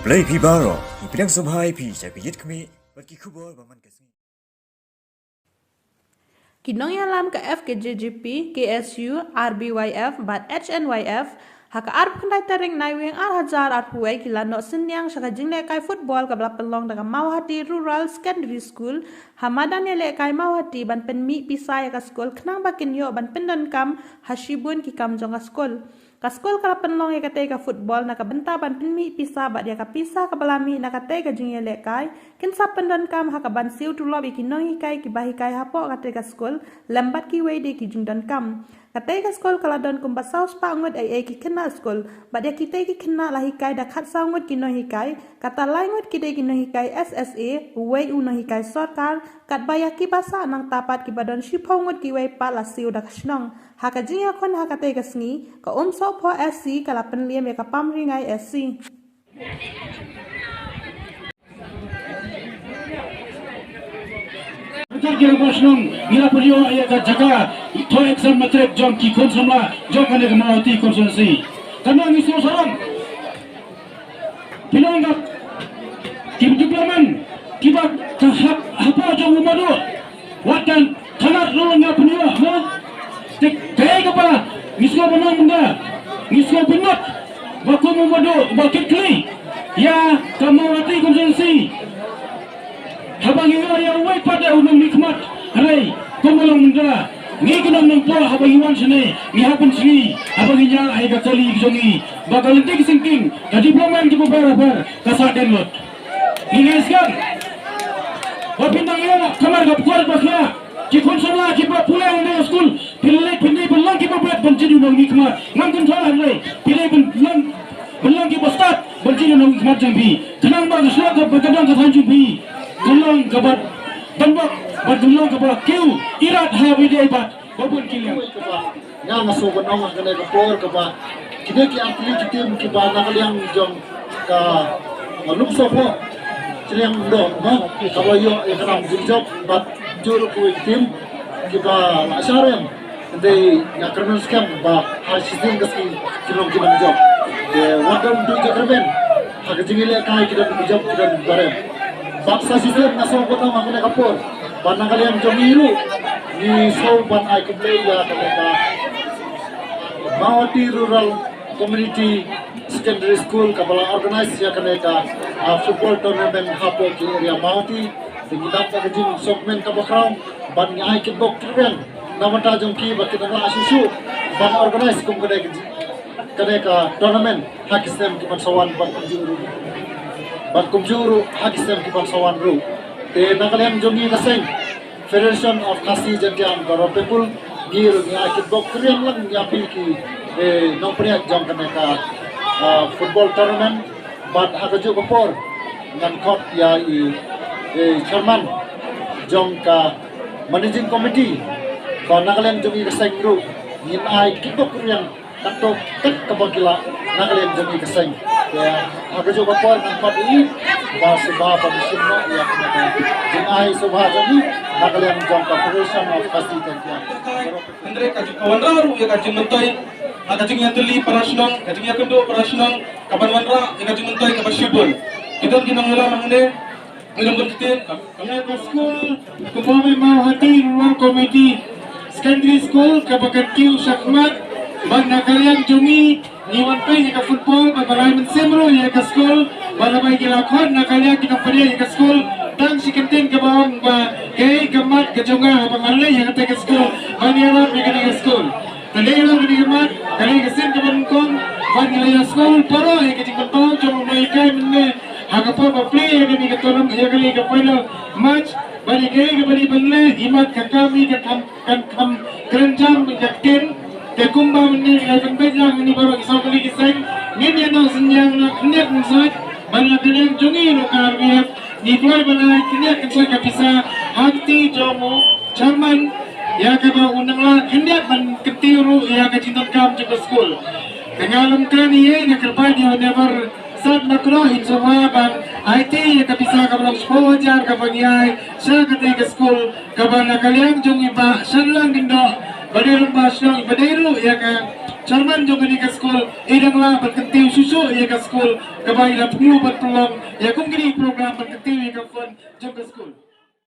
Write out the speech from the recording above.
Play Pibaro, Ipinang Subhai Pi, Sakit Kami, Baki Kubor, Baman Kasmi. Kinong yalam ke FKJGP, KSU, RBYF, bat HNYF, haka arp kandai tereng naiwing Hazar arpuai kila no senyang saka jingle kai football ka bla pelong daga Mawhati Rural Secondary School, hamadan yele kai Mawhati ban penmi pisai ka school kenang bakin yo ban pendon kam hasibun ki kam jonga school. Ka skol kala penlong ya kate ka football na ka benta ban pinmi pisa ba dia ka pisa ka balami na kate ka jing yele kai kin sa pendon kam ha ka ban siu tu lobi ki nong kai ki bahi kai hapo kate ka skol lambat ki we de ki jing don kam kate ka skol kala don kum basaus pa ngot ai ki kena skol ba dia kite ki kena lahi kai da khat sa ngot ki nong kai kata lai ngot ki de ki nong kai SSA we u nong kai sarkar kat baya ki basa nang tapat ki badon shipong ngot ki we pa la siu da snong haka jinga kon haka te ka sngi ka so po SC kala penliam ya ka pamri ngai SC Kira Bosnong, Mira Purio, Ayaka Jaka, to exam matrek jom ki konsumla, jom kane ke Mawhati konsensi. Karena ngisu sarang, pinanggap, kim diploman, kibat kahap apa jom umadu, watan tanat rolongnya Purio, ha? Kaya kapa, ngisu benang benda, ngisu benat, baku umadu, bakit kli, ya ke Mawhati konsensi. Habang iwan yang wait pada unang nikmat, harai, kumulong mendera, ni kinam nampo habang iwan sini, ni hapen sini, habang inya ay kakali kisongi, bakal lentik singking, ka diploman ki beberapa kasakan lot. Ingaskan, wapindang iwan kamar kapkuat bakya, ki konsumla ki pulang di school, pilih belang ki beberapa benci unang nikmat, ngangkun salah harai, pilih belang ki bostat, benci unang nikmat jambi, tenang bang selaka berkadang ketanjung bi. Tulong kebat tembak bertulong kebat kiu irat hawide bat babun kilang nga masuk nong kene kapor kebat kini ki atlet tim ki bana kaliang jong ka lukso po kiliang do ha kawayo ya kanang job bat juru ku tim ki ba asarem de ya karena skam ba hasising gaski kilong job de wadon du jakarben hak jingile kai kidan job kidan barem baksa sistem naso ko tama kene kapor banang kalian jomiru ni so ban ai kumplay ya kaneka Mawhati Rural Community Secondary School kapala organize ya kaneka football tournament hapo ki area Mawhati tingidap ka jing sokmen ka background ban ni ai kibok triven namata jongki bakita asusu ban organize kum kaneka tournament hakisem ki pansawan ban juru Bakum juru hakisem ki pansawan ru. Te nakalian jogi kaseng Federation of Kasi Jantian Garo people giru ni akit bok kriam lang yapi ki nong priak jong kaneka football tournament bat hakaju kapor ngan kot ya chairman jong ka managing committee ba nakalian jogi kaseng ru ni ai kibok kriam takto tek kabagila nakalian jogi kaseng ya hakaju kapor ngan ini ba subha pabisumno ya kaneka jinai subha jogi nakalian jong ka Federation of Kasi Jantian Andre kaji kawanra ya kaji mentoy kaji nyatuli parasnong kaji nyakendo parasnong kapan wanra ya kaji mentoy kabashibul kita kinang wala mangane minum buntin Kaneka school kumami Mawhati Rural Community Secondary School kabagatkiw sakmat bag nakalian jogi niwan pa ya ka football babalay man semro ya ka school balabay gilakon nakalian kinapariya ya ka school tang sikentin kabawang ba kay gamat kajonga pangalay ya ka school manira ya ka school talero ni gamat kali kasin kabangkong vanilaya school pero ya ka tingkol jom may kay minne hagapo ba play ya ka tolong ya kali ka final match bali kay ka bali banle imat kakami kam kerenjam kapten te kumba minne ya kan bejang ni baru isau kali kiseng ngene no senyang na knet nsat bala kalian jongi no karbiat ni boy bala knet kan ka bisa hakti jomo chairman ya ka ba unang la knet man ketiru ya ka cinta kam ke school kengalam kan ye na kerpa dia never sat nakro in sawaban IT ya ka bisa ka bang spojar ka banyai sa ka ke school ka bala kalian jongi ba sanlang dindo badero basno badero ya ka Chairman jong ni ka school idang la berkentiu susu ia ka school kabai la penuh bertolong ya kum gini program berkentiu ka fund jong ka school